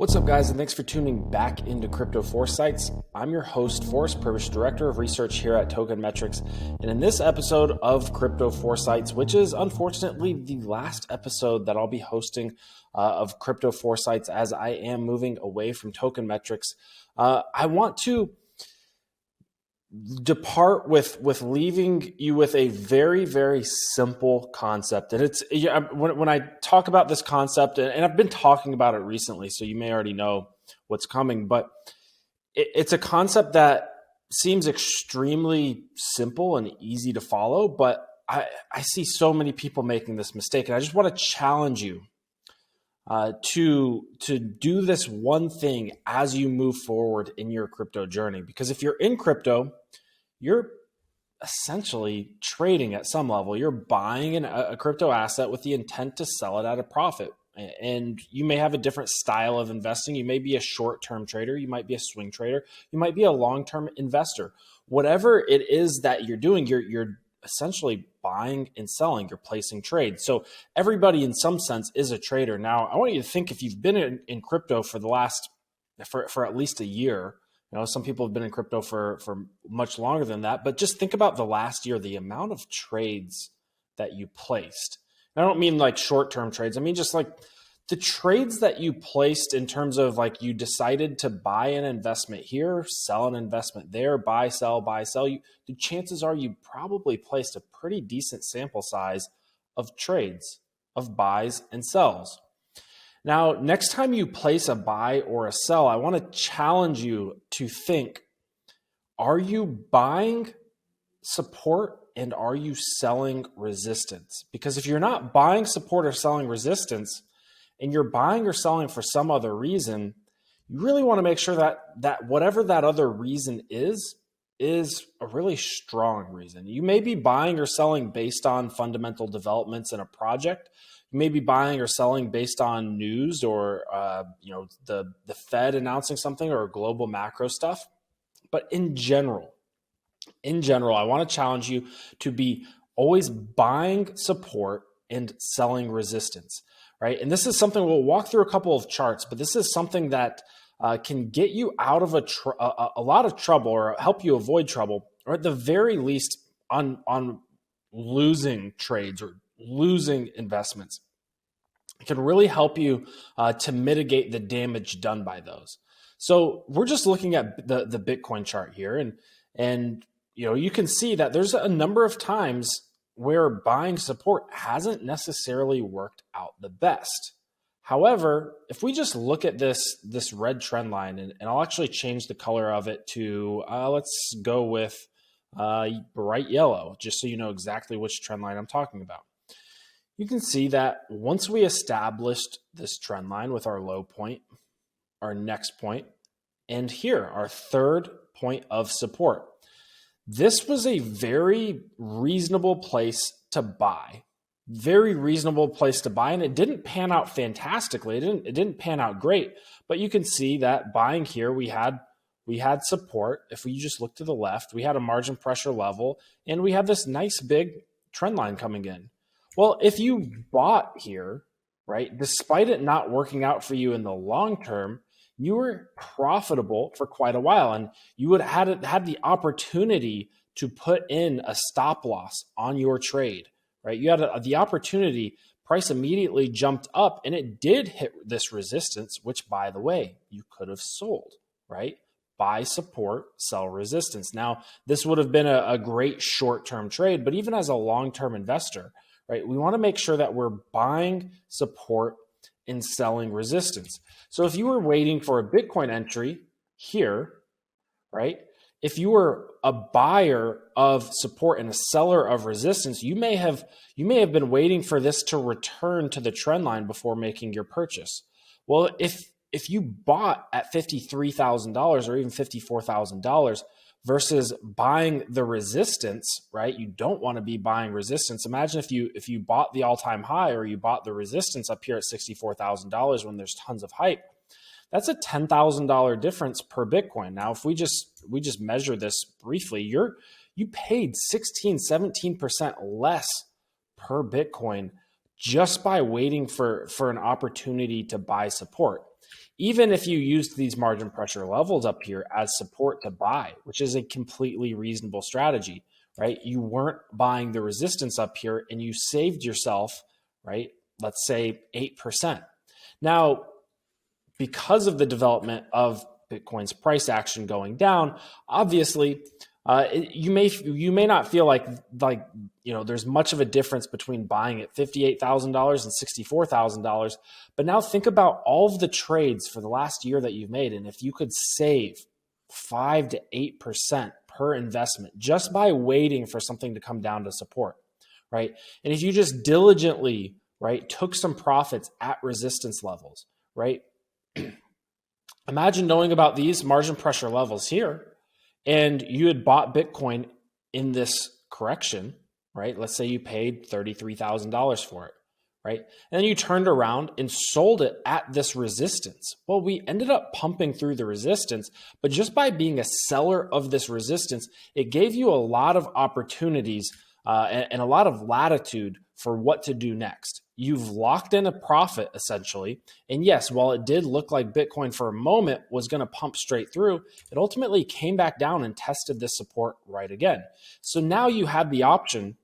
What's up, guys, and thanks for tuning back into Crypto Foresights. I'm your host, Forrest Purvis, Director of Research here at Token Metrics, and in this episode of Crypto Foresights, which is unfortunately the last episode that I'll be hosting of Crypto Foresights as I am moving away from Token Metrics, I want to depart with leaving you with a very, very simple concept. And it's when I talk about this concept, and I've been talking about it recently, so you may already know what's coming, but it's a concept that seems extremely simple and easy to follow, but I see so many people making this mistake. And I just want to challenge you to do this one thing as you move forward in your crypto journey. Because if you're in crypto, you're essentially trading at some level. You're buying a crypto asset with the intent to sell it at a profit. And you may have a different style of investing. You may be a short-term trader. You might be a swing trader. You might be a long-term investor. Whatever it is that you're doing, you're essentially buying and selling. You're placing trades. So everybody in some sense is a trader. Now, I want you to think, if you've been in crypto for at least a year. You know, some people have been in crypto for much longer than that, but just think about the last year, the amount of trades that you placed. And I don't mean like short-term trades. I mean just like the trades that you placed in terms of like you decided to buy an investment here, sell an investment there, buy, sell, buy, sell. The chances are you probably placed a pretty decent sample size of trades, of buys and sells. Now, next time you place a buy or a sell, I want to challenge you to think, are you buying support and are you selling resistance? Because if you're not buying support or selling resistance, and you're buying or selling for some other reason, you really want to make sure that whatever that other reason is a really strong reason. You may be buying or selling based on fundamental developments in a project. You may be buying or selling based on news or the Fed announcing something or global macro stuff. But in general, I want to challenge you to be always buying support and selling resistance, right? And this is something we'll walk through a couple of charts, but this is something that can get you out of a lot of trouble or help you avoid trouble, or at the very least on losing trades or losing investments. It can really help you to mitigate the damage done by those. So we're just looking at the Bitcoin chart here, and you can see that there's a number of times where buying support hasn't necessarily worked out the best. However, if we just look at this red trend line, and I'll actually change the color of it to, let's go with bright yellow, just so you know exactly which trend line I'm talking about. You can see that once we established this trend line with our low point, our next point, and here, our third point of support, this was a very reasonable place to buy. Very reasonable place to buy, and it didn't pan out fantastically. It didn't pan out great, but you can see that buying here, we had support. If we just look to the left, we had a margin pressure level, and we had this nice big trend line coming in. Well, if you bought here, right, despite it not working out for you in the long term, you were profitable for quite a while, and you would have had the opportunity to put in a stop loss on your trade, right? You had the opportunity, price immediately jumped up, and it did hit this resistance, which, by the way, you could have sold, right? Buy support, sell resistance. Now, this would have been a great short-term trade, but even as a long-term investor, right, we want to make sure that we're buying support and selling resistance. So if you were waiting for a Bitcoin entry here, right, if you were a buyer of support and a seller of resistance, you may have been waiting for this to return to the trend line before making your purchase. Well, if you bought at $53,000 or even $54,000 versus buying the resistance, right? You don't want to be buying resistance. Imagine if you bought the all-time high or you bought the resistance up here at $64,000 when there's tons of hype. That's a $10,000 difference per Bitcoin. Now, if we just measure this briefly, you paid 16-17% less per Bitcoin just by waiting for an opportunity to buy support. Even if you used these margin pressure levels up here as support to buy, which is a completely reasonable strategy, right? You weren't buying the resistance up here and you saved yourself, right? Let's say 8%. Now, because of the development of Bitcoin's price action going down, obviously, you may not feel like there's much of a difference between buying at $58,000 and $64,000. But now think about all of the trades for the last year that you've made, and if you could save 5 to 8% per investment just by waiting for something to come down to support, right? And if you just diligently, right, took some profits at resistance levels, right? Imagine knowing about these margin pressure levels here, and you had bought Bitcoin in this correction, right? Let's say you paid $33,000 for it, right? And then you turned around and sold it at this resistance. Well, we ended up pumping through the resistance, but just by being a seller of this resistance, it gave you a lot of opportunities and a lot of latitude for what to do next. You've locked in a profit essentially. And yes, while it did look like Bitcoin for a moment was going to pump straight through, it ultimately came back down and tested this support right again. So now you have the option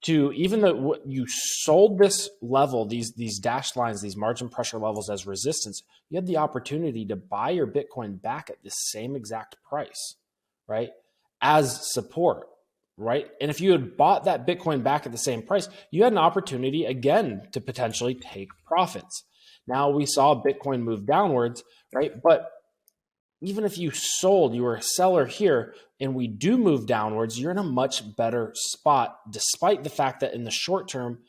to, even though you sold this level, these dashed lines, these margin pressure levels as resistance, you had the opportunity to buy your Bitcoin back at the same exact price, right? As support. Right? And if you had bought that Bitcoin back at the same price, you had an opportunity again to potentially take profits. Now we saw Bitcoin move downwards, right? But even if you sold, you were a seller here, and we do move downwards, you're in a much better spot, despite the fact that in the short term,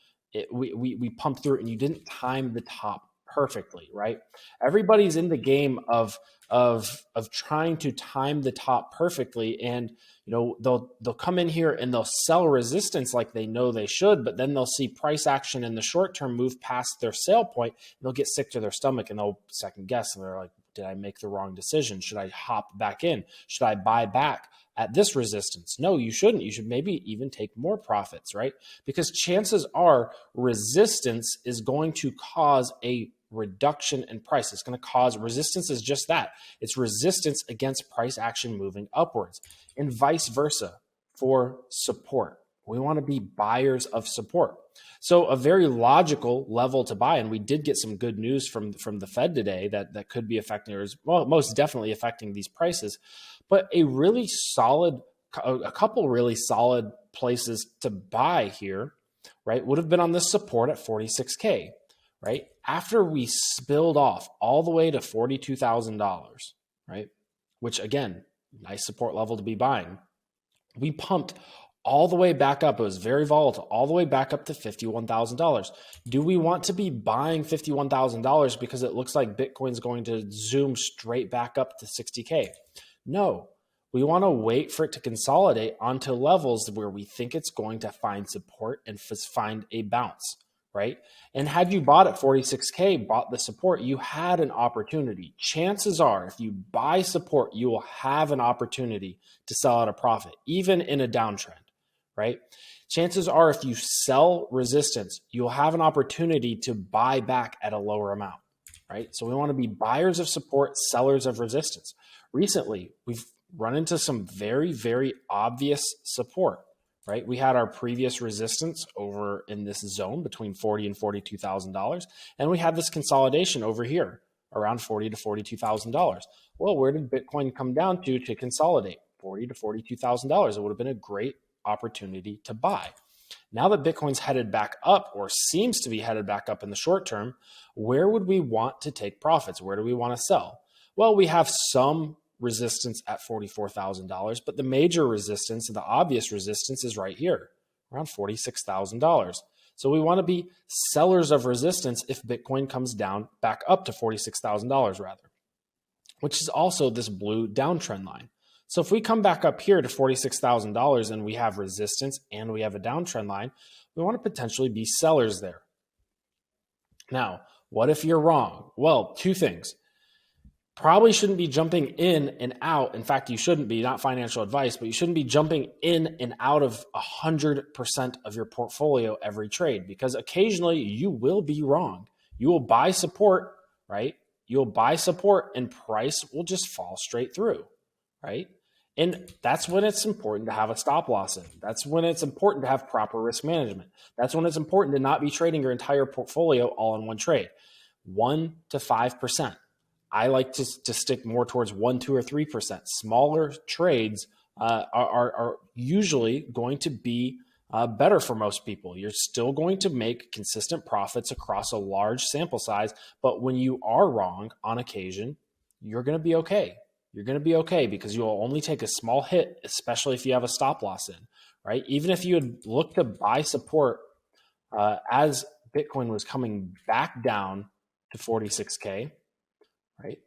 we pumped through it and you didn't time the top perfectly, right? Everybody's in the game of trying to time the top perfectly, and they'll come in here and they'll sell resistance like they know they should, but then they'll see price action in the short term move past their sale point, and they'll get sick to their stomach and they'll second guess, and they're like, did I make the wrong decision? Should I hop back in? Should I buy back at this resistance? No, you shouldn't. You should maybe even take more profits, right? Because chances are resistance is going to cause a reduction in price. It's going to cause resistance is just that. It's resistance against price action moving upwards, and vice versa for support. We want to be buyers of support. So a very logical level to buy, and we did get some good news from the Fed today that could be affecting, or is, well, most definitely affecting these prices, but a couple really solid places to buy here, right, would have been on this support at 46K, right? After we spilled off all the way to $42,000, right, which again, nice support level to be buying, we pumped all the way back up. It was very volatile, all the way back up to $51,000. Do we want to be buying $51,000 because it looks like Bitcoin's going to zoom straight back up to 60K? No, we want to wait for it to consolidate onto levels where we think it's going to find support and find a bounce, right? And had you bought at 46K, bought the support, you had an opportunity. Chances are, if you buy support, you will have an opportunity to sell at a profit, even in a downtrend, right? Chances are, if you sell resistance, you'll have an opportunity to buy back at a lower amount, right? So we want to be buyers of support, sellers of resistance. Recently, we've run into some very, very obvious support, right? We had our previous resistance over in this zone between $40,000 and $42,000, and we had this consolidation over here around $40,000 to $42,000. Well, where did Bitcoin come down to consolidate? $40,000 to $42,000. It would have been a great opportunity to buy. Now that Bitcoin's headed back up, or seems to be headed back up in the short term, where would we want to take profits? Where do we want to sell? Well, we have some resistance at $44,000, but the major resistance and the obvious resistance is right here, around $46,000. So we want to be sellers of resistance if Bitcoin comes down back up to $46,000 rather, which is also this blue downtrend line. So if we come back up here to $46,000 and we have resistance and we have a downtrend line, we want to potentially be sellers there. Now, what if you're wrong? Well, two things. Probably shouldn't be jumping in and out. In fact, you shouldn't be, not financial advice, but you shouldn't be jumping in and out of 100% of your portfolio every trade, because occasionally you will be wrong. You will buy support, right? you'll buy support and price will just fall straight through, right? And that's when it's important to have a stop loss in. That's when it's important to have proper risk management. That's when it's important to not be trading your entire portfolio all in one trade. 1 to 5%. I like to stick more towards 1, 2, or 3%. Smaller trades are usually going to be better for most people. You're still going to make consistent profits across a large sample size, but when you are wrong on occasion, you're going to be okay. You're going to be okay because you'll only take a small hit, especially if you have a stop loss in, right? Even if you had looked to buy support as Bitcoin was coming back down to 46K, right?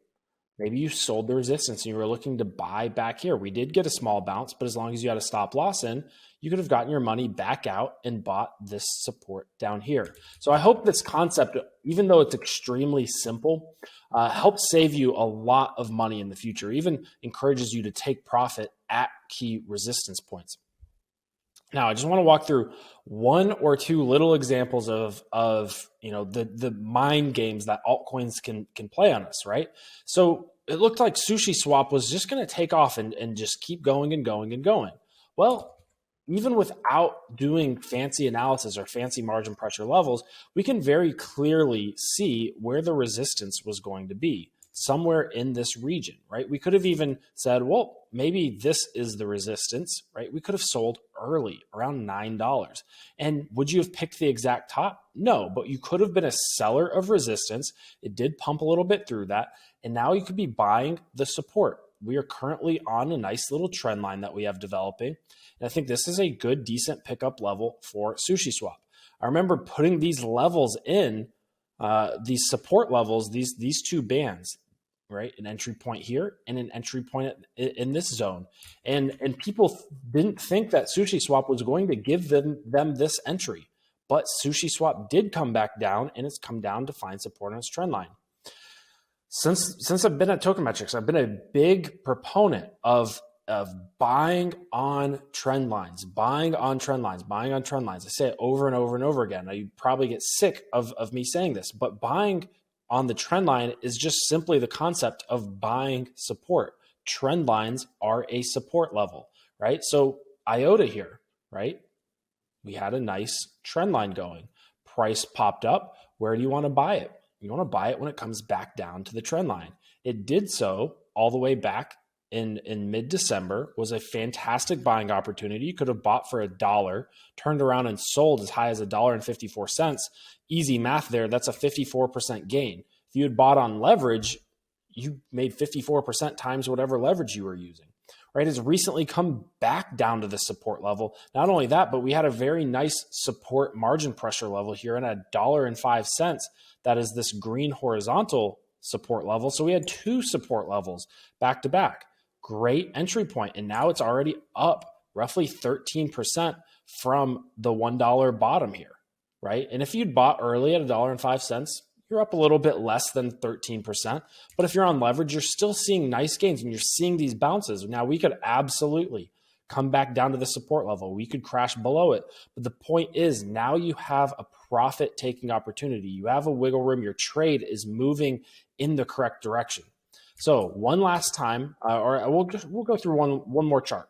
Maybe you sold the resistance and you were looking to buy back here. We did get a small bounce, but as long as you had a stop loss in, you could have gotten your money back out and bought this support down here. So I hope this concept, even though it's extremely simple, helps save you a lot of money in the future, even encourages you to take profit at key resistance points. Now, I just want to walk through one or two little examples of the mind games that altcoins can play on us, right? So it looked like Sushi Swap was just going to take off and just keep going and going and going. Well, even without doing fancy analysis or fancy margin pressure levels, we can very clearly see where the resistance was going to be, somewhere in this region, right? We could have even said, well, maybe this is the resistance, right? We could have sold early around $9. And would you have picked the exact top? No, but you could have been a seller of resistance. It did pump a little bit through that. And now you could be buying the support. We are currently on a nice little trend line that we have developing. And I think this is a good, decent pickup level for Sushi Swap. I remember putting these levels in, these support levels, these two bands, right? An entry point here and an entry point in this zone. And people didn't think that Sushi Swap was going to give them this entry. But Sushi Swap did come back down, and it's come down to find support on its trend line. Since I've been at Token Metrics, I've been a big proponent of buying on trend lines, buying on trend lines. I say it over and over and over again. Now, you probably get sick of me saying this, but buying on the trend line is just simply the concept of buying support. Trend lines are a support level, right? So IOTA here, right? We had a nice trend line going. Price popped up. Where do you want to buy it? You want to buy it when it comes back down to the trend line. It did so all the way back in mid-December. Was a fantastic buying opportunity. You could have bought for $1, turned around and sold as high as $1.54. Easy math there. That's a 54% gain. If you had bought on leverage, you made 54% times whatever leverage you were using, right? It's recently come back down to the support level. Not only that, but we had a very nice support margin pressure level here at $1.05. That is this green horizontal support level. So we had two support levels back to back. Great entry point. And now it's already up roughly 13% from the $1 bottom here, right? And if you'd bought early at $1.05, you're up a little bit less than 13%. But if you're on leverage, you're still seeing nice gains and you're seeing these bounces. Now, we could absolutely come back down to the support level. We could crash below it. But the point is, now you have a profit-taking opportunity. You have a wiggle room. Your trade is moving in the correct direction. So one last time, or we'll go through one more chart.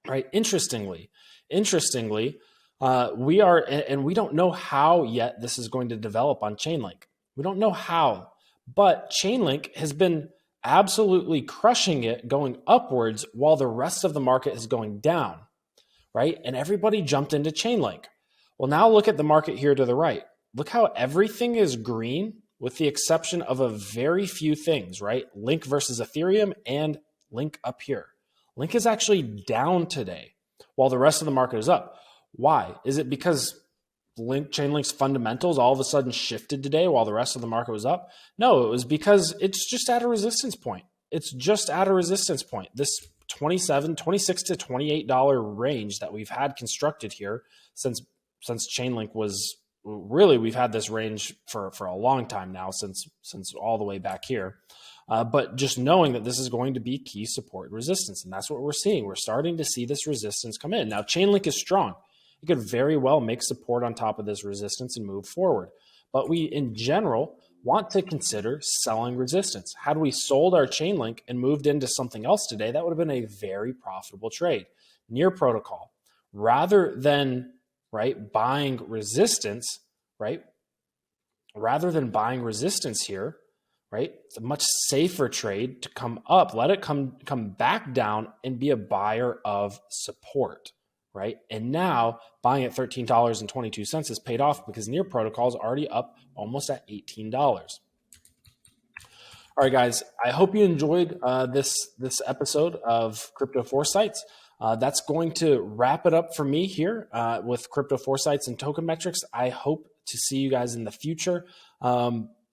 Right? Interestingly, we are, and we don't know how yet this is going to develop on Chainlink. We don't know how, but Chainlink has been absolutely crushing it, going upwards while the rest of the market is going down, right? And everybody jumped into Chainlink. Well, now look at the market here to the right. Look how everything is green with the exception of a very few things, right? Link versus Ethereum and Link up here. Link is actually down today while the rest of the market is up. Why? Is it because Chainlink's fundamentals all of a sudden shifted today while the rest of the market was up? No, it was because it's just at a resistance point. It's just at a resistance point. This $26 to $28 range that we've had constructed here since Chainlink was really, we've had this range for a long time now, since all the way back here. But just knowing that this is going to be key support resistance, and that's what we're seeing. We're starting to see this resistance come in. Now, Chainlink is strong. It could very well make support on top of this resistance and move forward. But we, in general, want to consider selling resistance. Had we sold our chain link and moved into something else today, that would have been a very profitable trade. Near protocol, rather than buying resistance, rather than buying resistance here, it's a much safer trade to come up, let it come back down and be a buyer of support, And now buying at $13.22 is paid off because near protocol is already up almost at $18. All right, guys, I hope you enjoyed this episode of Crypto Foresights. That's going to wrap it up for me here with Crypto Foresights and Token Metrics. I hope to see you guys in the future.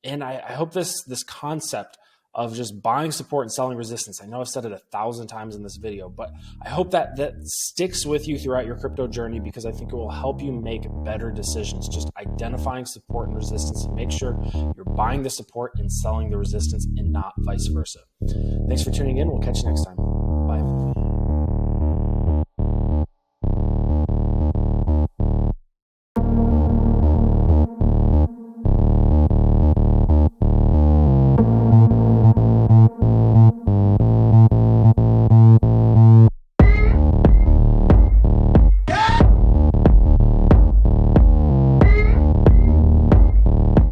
And I hope this concept of just buying support and selling resistance, I know I've said it 1,000 times in this video, but I hope that sticks with you throughout your crypto journey, because I think it will help you make better decisions, just identifying support and resistance, and make sure you're buying the support and selling the resistance and not vice versa. Thanks for tuning in. We'll catch you next time.